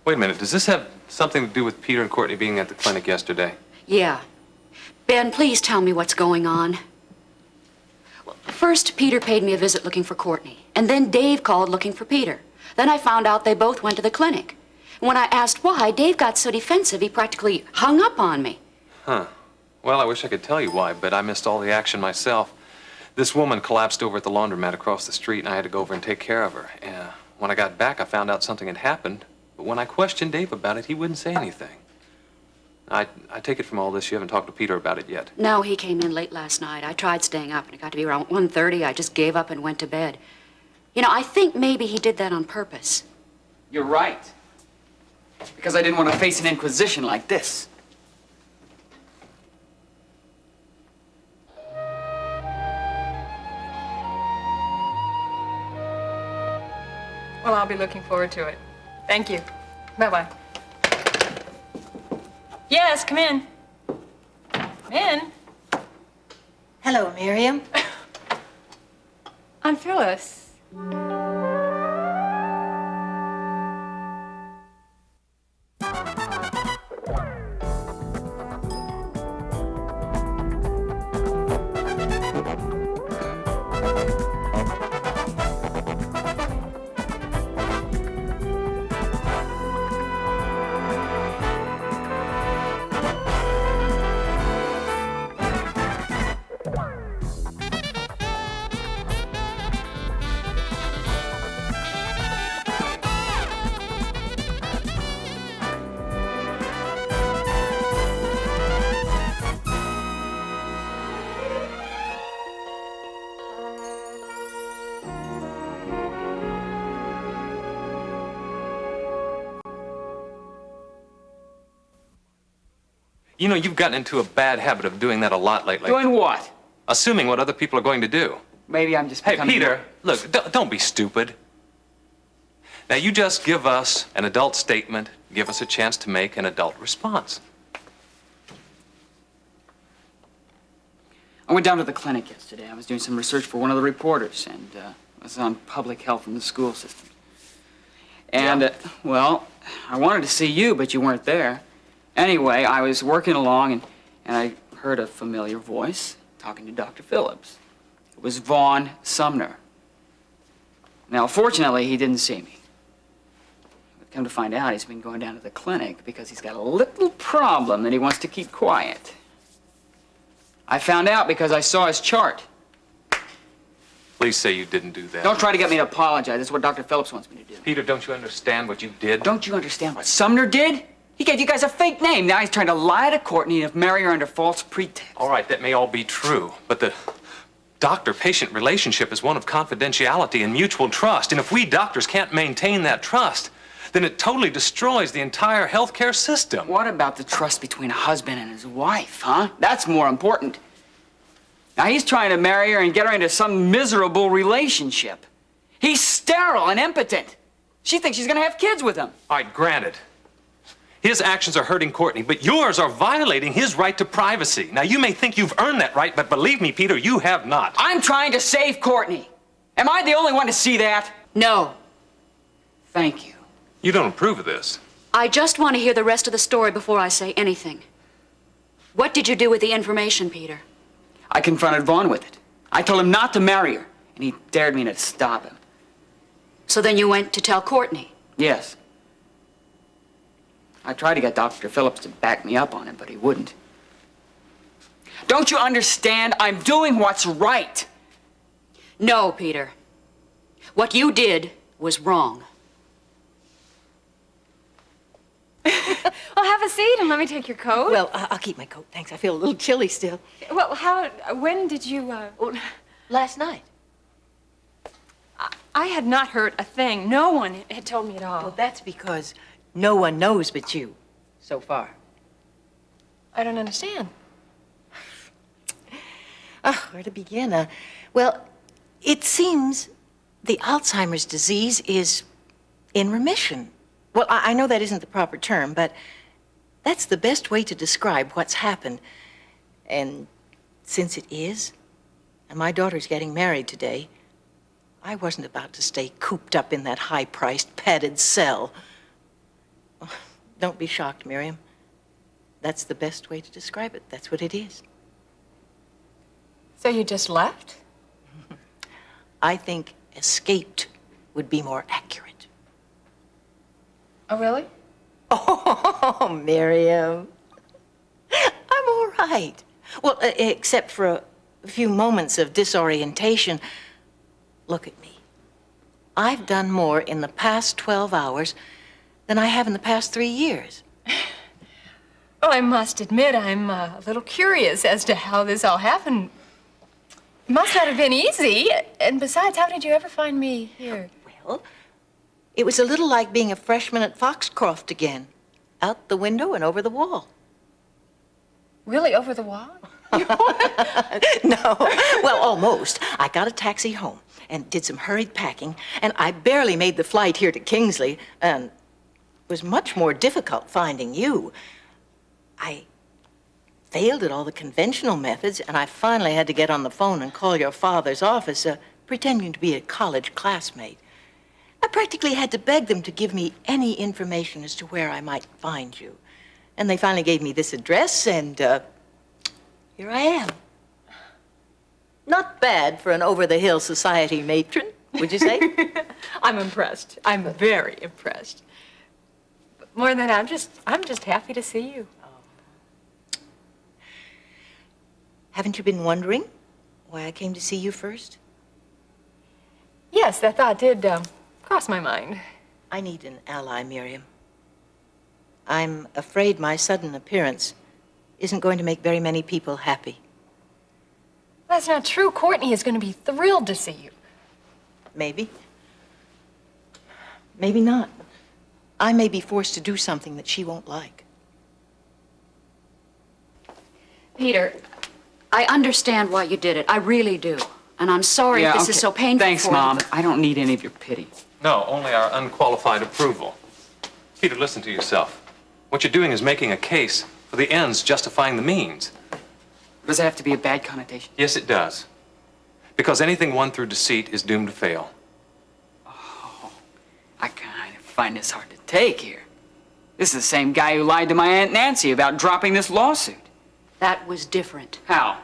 Wait a minute, does this have something to do with Peter and Courtney being at the clinic yesterday? Yeah. Ben, please tell me what's going on. Well, first, Peter paid me a visit looking for Courtney, and then Dave called looking for Peter. Then I found out they both went to the clinic. When I asked why, Dave got so defensive he practically hung up on me. Huh. Well, I wish I could tell you why, but I missed all the action myself. This woman collapsed over at the laundromat across the street, and I had to go over and take care of her. When I got back, I found out something had happened, but when I questioned Dave about it, he wouldn't say anything. I take it from all this you haven't talked to Peter about it yet. No, he came in late last night. I tried staying up, and it got to be around 1:30. I just gave up and went to bed. You know, I think maybe he did that on purpose. You're right. Because I didn't want to face an inquisition like this. Well, I'll be looking forward to it. Thank you. Bye-bye. Yes, come in. Come in. Hello, Miriam. I'm Phyllis. You know, you've gotten into a bad habit of doing that a lot lately. Doing what? Assuming what other people are going to do. Maybe I'm just Hey, becoming... Peter, look, don't be stupid. Now, you just give us an adult statement, give us a chance to make an adult response. I went down to the clinic yesterday. I was doing some research for one of the reporters, and it was on public health in the school system. And, well, I wanted to see you, but you weren't there. Anyway, I was working along, and I heard a familiar voice talking to Dr. Phillips. It was Vaughn Sumner. Now, fortunately, he didn't see me. But come to find out, he's been going down to the clinic because he's got a little problem that he wants to keep quiet. I found out because I saw his chart. Please say you didn't do that. Don't try to get me to apologize. That's what Dr. Phillips wants me to do. Peter, don't you understand what you did? Don't you understand what Sumner did? He gave you guys a fake name. Now he's trying to lie to Courtney and marry her under false pretext. All right, that may all be true, but the doctor-patient relationship is one of confidentiality and mutual trust. And if we doctors can't maintain that trust, then it totally destroys the entire healthcare system. What about the trust between a husband and his wife, huh? That's more important. Now he's trying to marry her and get her into some miserable relationship. He's sterile and impotent. She thinks she's gonna have kids with him. All right, granted. His actions are hurting Courtney, but yours are violating his right to privacy. Now, you may think you've earned that right, but believe me, Peter, you have not. I'm trying to save Courtney. Am I the only one to see that? No. Thank you. You don't approve of this. I just want to hear the rest of the story before I say anything. What did you do with the information, Peter? I confronted Vaughn with it. I told him not to marry her, and he dared me to stop him. So then you went to tell Courtney? Yes. I tried to get Dr. Phillips to back me up on it, but he wouldn't. Don't you understand? I'm doing what's right. No, Peter. What you did was wrong. Well, have a seat and let me take your coat. Well, I'll keep my coat, thanks. I feel a little chilly still. Well, when did you, Last night. I had not heard a thing. No one had told me at all. Well, that's because no one knows but you, so far. I don't understand. Oh, where to begin? Well, it seems the Alzheimer's disease is in remission. Well, I know that isn't the proper term, but that's the best way to describe what's happened. And since it is, and my daughter's getting married today, I wasn't about to stay cooped up in that high-priced, padded cell. Don't be shocked, Miriam. That's the best way to describe it. That's what it is. So you just left? I think escaped would be more accurate. Oh, really? Oh, Miriam. I'm all right. Well, except for a few moments of disorientation. Look at me. I've done more in the past 12 hours than I have in the past 3 years. Well, I must admit, I'm a little curious as to how this all happened. It must not have been easy. And besides, how did you ever find me here? Well, it was a little like being a freshman at Foxcroft again. Out the window and over the wall. Really, over the wall? No, well, almost. I got a taxi home and did some hurried packing, and I barely made the flight here to Kingsley, and it was much more difficult finding you. I failed at all the conventional methods, and I finally had to get on the phone and call your father's office, pretending to be a college classmate. I practically had to beg them to give me any information as to where I might find you. And they finally gave me this address, and here I am. Not bad for an over-the-hill society matron, would you say? I'm impressed. I'm very impressed. But more than that, I'm just happy to see you. Haven't you been wondering why I came to see you first? Yes, that thought did cross my mind. I need an ally, Miriam. I'm afraid my sudden appearance isn't going to make very many people happy. That's not true. Courtney is going to be thrilled to see you. Maybe. Maybe not. I may be forced to do something that she won't like. Peter, I understand why you did it. I really do. And I'm sorry if this is so painful Thanks, for Mom. you. I don't need any of your pity. No, only our unqualified approval. Peter, listen to yourself. What you're doing is making a case for the ends justifying the means. Does it have to be a bad connotation? Yes, it does. Because anything won through deceit is doomed to fail. I kind of find this hard to take here. This is the same guy who lied to my Aunt Nancy about dropping this lawsuit. That was different. How?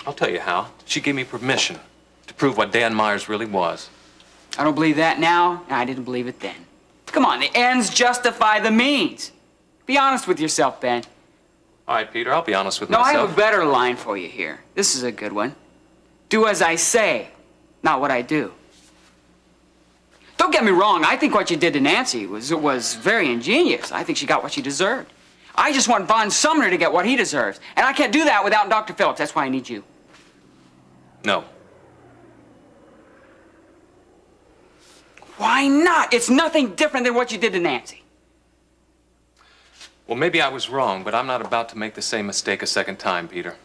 I'll tell you how. She gave me permission to prove what Dan Myers really was. I don't believe that now, and I didn't believe it then. Come on, the ends justify the means. Be honest with yourself, Ben. All right, Peter, I'll be honest with No, I myself. have a better line for you here. This is a good one. Do as I say, not what I do. Don't get me wrong, I think what you did to Nancy was very ingenious. I think she got what she deserved. I just want Von Sumner to get what he deserves. And I can't do that without Dr. Phillips. That's why I need you. No. Why not? It's nothing different than what you did to Nancy. Well, maybe I was wrong, but I'm not about to make the same mistake a second time, Peter.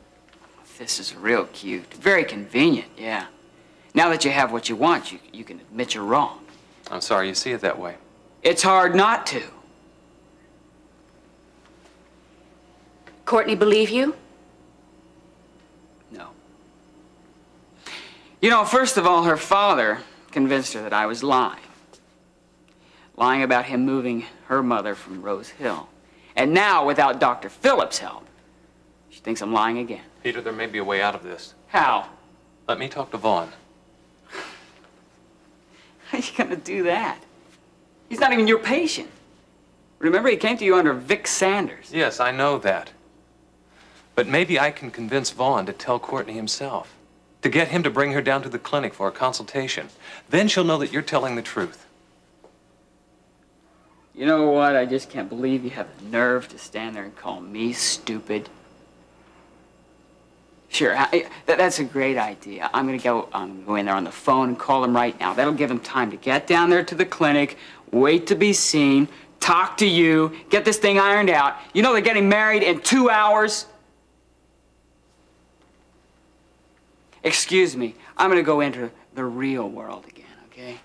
This is real cute. Very convenient, yeah. Now that you have what you want, you can admit you're wrong. I'm sorry you see it that way. It's hard not to. Courtney believe you? No. You know, first of all, her father convinced her that I was lying. Lying about him moving her mother from Rose Hill. And now, without Dr. Phillips' help, she thinks I'm lying again. Peter, there may be a way out of this. How? Let me talk to Vaughn. How are you gonna do that? He's not even your patient. Remember, he came to you under Vic Sanders. Yes, I know that. But maybe I can convince Vaughn to tell Courtney himself. To get him to bring her down to the clinic for a consultation. Then she'll know that you're telling the truth. You know what? I just can't believe you have the nerve to stand there and call me stupid. Sure, that's a great idea. I'm gonna go in there on the phone and call him right now. That'll give him time to get down there to the clinic, wait to be seen, talk to you, get this thing ironed out. You know they're getting married in 2 hours? Excuse me, I'm gonna go enter the real world again, okay?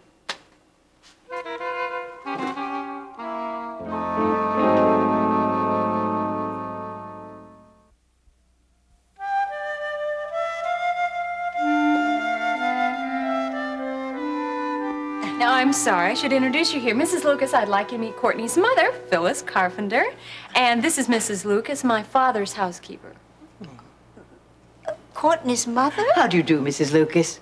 Now, I'm sorry. I should introduce you here. Mrs. Lucas, I'd like you to meet Courtney's mother, Phyllis Carpenter. And this is Mrs. Lucas, my father's housekeeper. Courtney's mother? How do you do, Mrs. Lucas?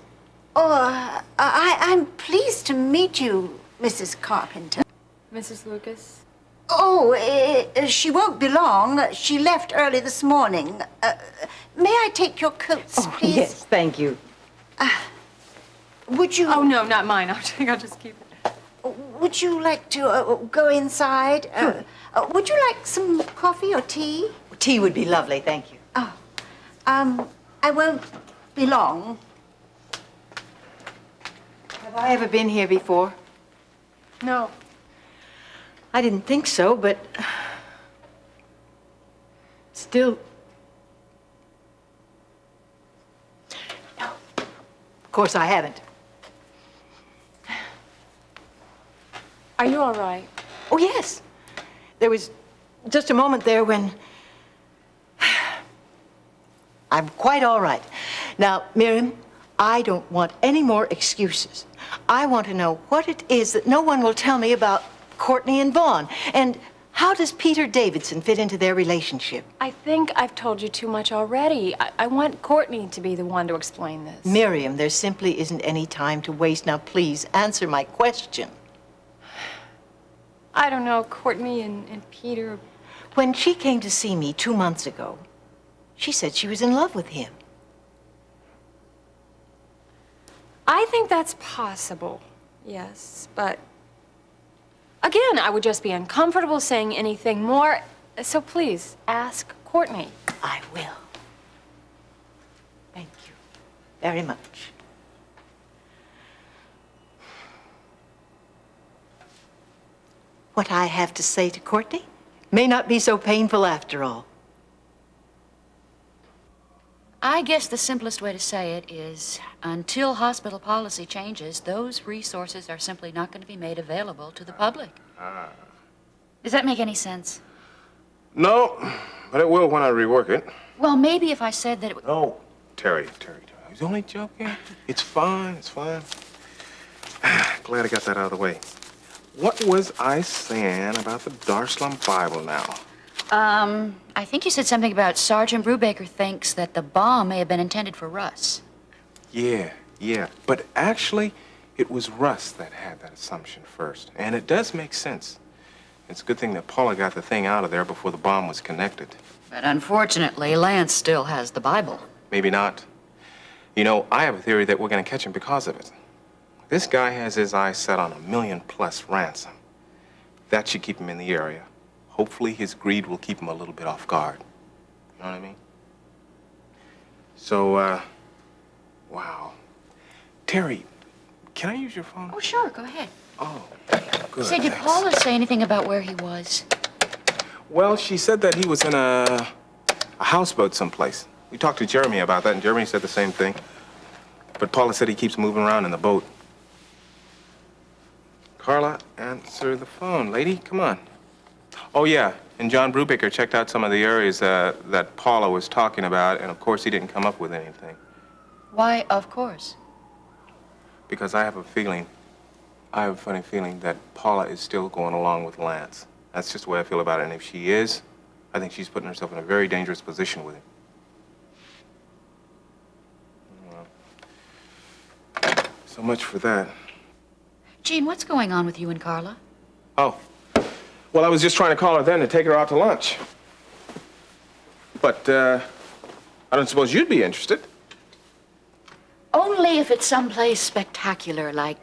Oh, I'm pleased to meet you, Mrs. Carpenter. Mrs. Lucas? Oh, she won't be long. She left early this morning. May I take your coats, please? Yes, thank you. Would you... Oh, no, not mine. I'll just keep it. Would you like to go inside? Would you like some coffee or tea? Tea would be lovely, thank you. Oh, I won't be long. Have I ever been here before? No. I didn't think so, but still. No. Of course I haven't. Are you all right? Oh, yes. There was just a moment there when I'm quite all right. Now, Miriam, I don't want any more excuses. I want to know what it is that no one will tell me about Courtney and Vaughn. And how does Peter Davidson fit into their relationship? I think I've told you too much already. I want Courtney to be the one to explain this. Miriam, there simply isn't any time to waste. Now, please answer my question. I don't know, Courtney and Peter. When she came to see me 2 months ago, she said she was in love with him. I think that's possible, yes, but again, I would just be uncomfortable saying anything more, so please, ask Courtney. I will. Thank you very much. What I have to say to Courtney may not be so painful after all. I guess the simplest way to say it is, until hospital policy changes, those resources are simply not going to be made available to the public. Does that make any sense? No, but it will when I rework it. Well, maybe if I said that it... No, Terry. I was only joking. It's fine, it's fine. Glad I got that out of the way. What was I saying about the Darslum Bible now? I think you said something about Sergeant Brubaker thinks that the bomb may have been intended for Russ. Yeah. But actually, it was Russ that had that assumption first. And it does make sense. It's a good thing that Paula got the thing out of there before the bomb was connected. But unfortunately, Lance still has the Bible. Maybe not. You know, I have a theory that we're going to catch him because of it. This guy has his eyes set on $1 million+ ransom. That should keep him in the area. Hopefully his greed will keep him a little bit off guard. You know what I mean? So, wow. Terry, can I use your phone? Oh, sure, go ahead. Oh, good. Say, did thanks. Paula say anything about where he was? Well, she said that he was in a houseboat someplace. We talked to Jeremy about that, and Jeremy said the same thing. But Paula said he keeps moving around in the boat. Carla, answer the phone. Lady, come on. Oh, yeah, and John Brubaker checked out some of the areas that Paula was talking about, and of course he didn't come up with anything. Why, of course. Because I have a funny feeling that Paula is still going along with Lance. That's just the way I feel about it, and if she is, I think she's putting herself in a very dangerous position with him. Well, so much for that. Gene, what's going on with you and Carla? Oh. Well, I was just trying to call her then to take her out to lunch. But, I don't suppose you'd be interested. Only if it's someplace spectacular, like,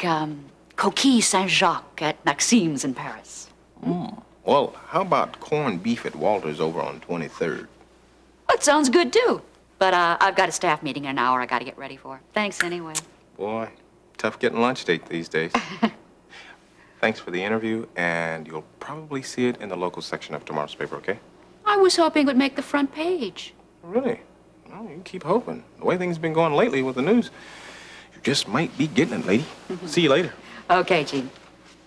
Coquille Saint-Jacques at Maxime's in Paris. Well, how about corned beef at Walter's over on 23rd? That sounds good, too. But, I've got a staff meeting in an hour I gotta get ready for. Thanks anyway. Boy, tough getting lunch date these days. Thanks for the interview, and you'll probably see it in the local section of tomorrow's paper, okay? I was hoping it would make the front page. Really? Well, you can keep hoping. The way things have been going lately with the news, you just might be getting it, lady. See you later. Okay, Gene.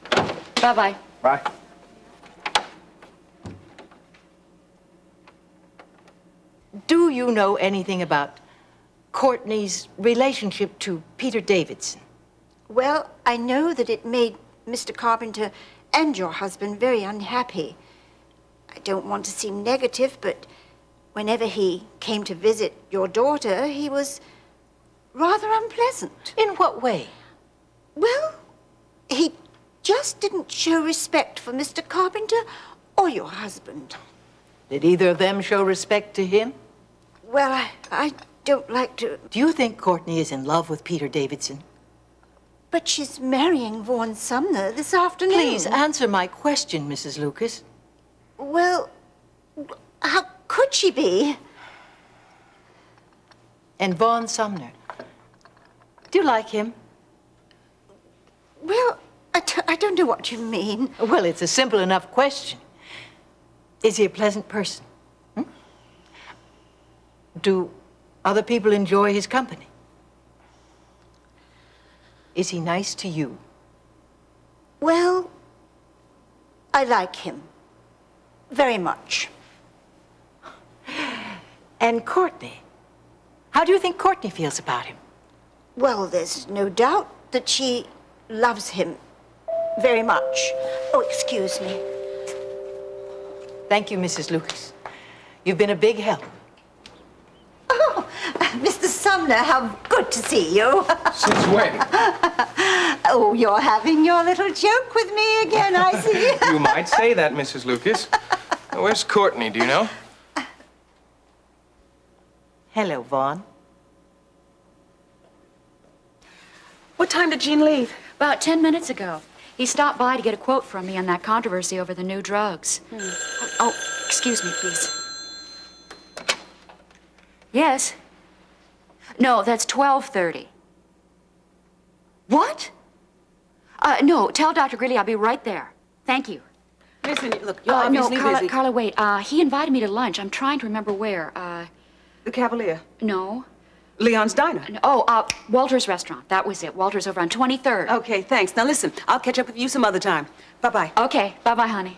Bye-bye. Bye. Do you know anything about Courtney's relationship to Peter Davidson? Well, I know that it made Mr. Carpenter and your husband very unhappy. I don't want to seem negative, but whenever he came to visit your daughter, he was rather unpleasant. In what way? Well, he just didn't show respect for Mr. Carpenter or your husband. Did either of them show respect to him? Well, I don't like to... Do you think Courtney is in love with Peter Davidson? But she's marrying Vaughn Sumner this afternoon. Please answer my question, Mrs. Lucas. Well, how could she be? And Vaughn Sumner. Do you like him? Well, I don't know what you mean. Well, it's a simple enough question. Is he a pleasant person? Hmm? Do other people enjoy his company? Is he nice to you? Well, I like him. Very much. And Courtney? How do you think Courtney feels about him? Well, there's no doubt that she loves him very much. Oh, excuse me. Thank you, Mrs. Lucas. You've been a big help. Oh, Mr. Sumner, how good to see you. Since when? Oh, you're having your little joke with me again, I see. You might say that, Mrs. Lucas. Where's Courtney, do you know? Hello, Vaughn. What time did Jean leave? About 10 minutes ago. He stopped by to get a quote from me on that controversy over the new drugs. Oh, excuse me, please. Yes? No, that's 12:30. What? No, tell Dr. Greeley I'll be right there. Thank you. Listen, look, no, you're obviously Carla, busy. Carla, wait. He invited me to lunch. I'm trying to remember where. The Cavalier. No. Leon's Diner. Walter's Restaurant. That was it. Walter's over on 23rd. Okay, thanks. Now listen, I'll catch up with you some other time. Bye-bye. Okay, bye-bye, honey.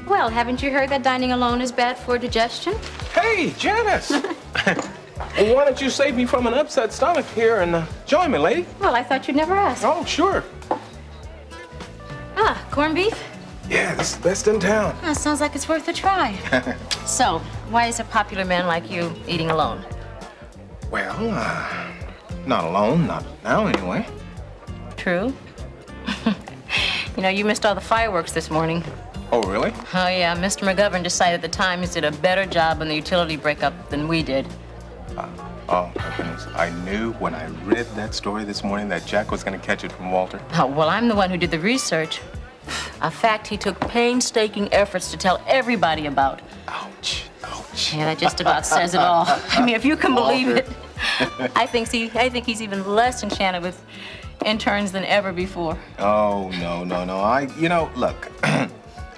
Well, haven't you heard that dining alone is bad for digestion? Hey, Janice! Well, why don't you save me from an upset stomach here and join me, lady? Well, I thought you'd never ask. Oh, sure. Ah, corned beef? Yeah, this is the best in town. Ah, sounds like it's worth a try. So, why is a popular man like you eating alone? Well, not alone, not now anyway. True. You know, you missed all the fireworks this morning. Oh, really? Oh, yeah, Mr. McGovern decided the Times did a better job on the utility breakup than we did. Oh, my goodness. I knew when I read that story this morning that Jack was going to catch it from Walter. Oh, well, I'm the one who did the research. A fact he took painstaking efforts to tell everybody about. Ouch, ouch. Yeah, that just about says it all. I mean, if you can believe it. I think he's even less enchanted with interns than ever before. Oh, no. Look,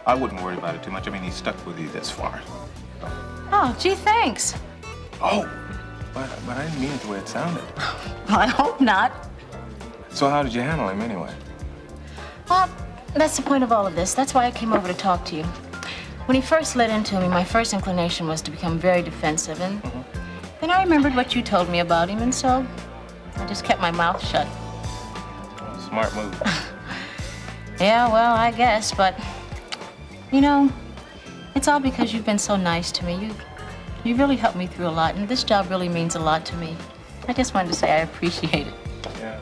I wouldn't worry about it too much. I mean, he stuck with you this far. Oh, gee, thanks. Oh, but I didn't mean it the way it sounded. Well, I hope not. So how did you handle him anyway? Well, that's the point of all of this. That's why I came over to talk to you. When he first let into me, my first inclination was to become very defensive, and then I remembered what you told me about him, and so I just kept my mouth shut. Smart move. Yeah, well, I guess, but you know, it's all because you've been so nice to me. You really helped me through a lot, and this job really means a lot to me. I just wanted to say I appreciate it. Yeah.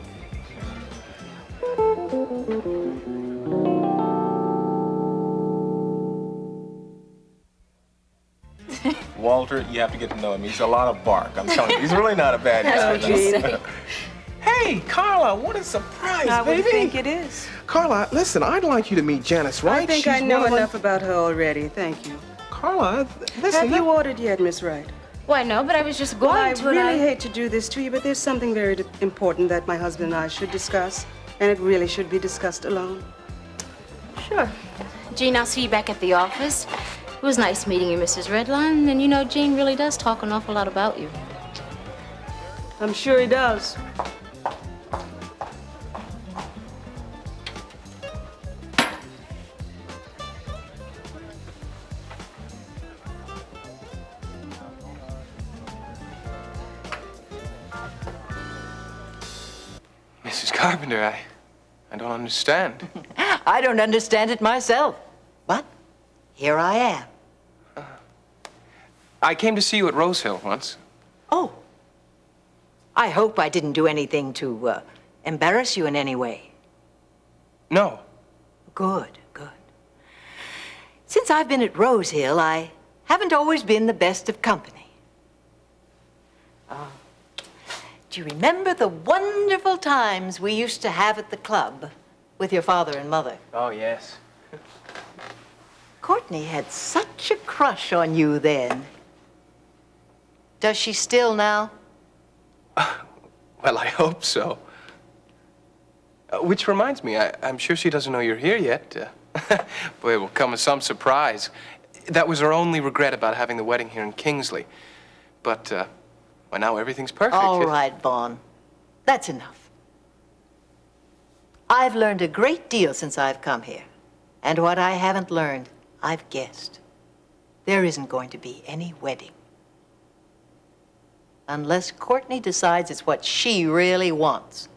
Walter, you have to get to know him. He's a lot of bark. I'm telling you, he's really not a bad guy. Gene. Hey, Carla, what a surprise, I baby. would think it is. Carla, listen, I'd like you to meet Janice Wright. I think She's I know one of enough about her already. Thank you. Carla, listen. Have you ordered yet, Miss Wright? Why, no, but I was just Well, going I to. really hate to do this to you, but there's something very important that my husband and I should discuss, and it really should be discussed alone. Sure. Jean, I'll see you back at the office. It was nice meeting you, Mrs. Redline, and you know, Jean really does talk an awful lot about you. I'm sure he does. Carpenter, I don't understand. I don't understand it myself, but here I am. I came to see you at Rosehill once. Oh, I hope I didn't do anything to embarrass you in any way. No. Good, good. Since I've been at Rosehill, I haven't always been the best of company. Do you remember the wonderful times we used to have at the club with your father and mother? Oh, yes. Courtney had such a crush on you then. Does she still now? Well, I hope so. Which reminds me, I'm sure she doesn't know you're here yet. Boy, it will come as some surprise. That was her only regret about having the wedding here in Kingsley. But, well, now everything's perfect. All right, Vaughn. That's enough. I've learned a great deal since I've come here. And what I haven't learned, I've guessed. There isn't going to be any wedding. Unless Courtney decides it's what she really wants.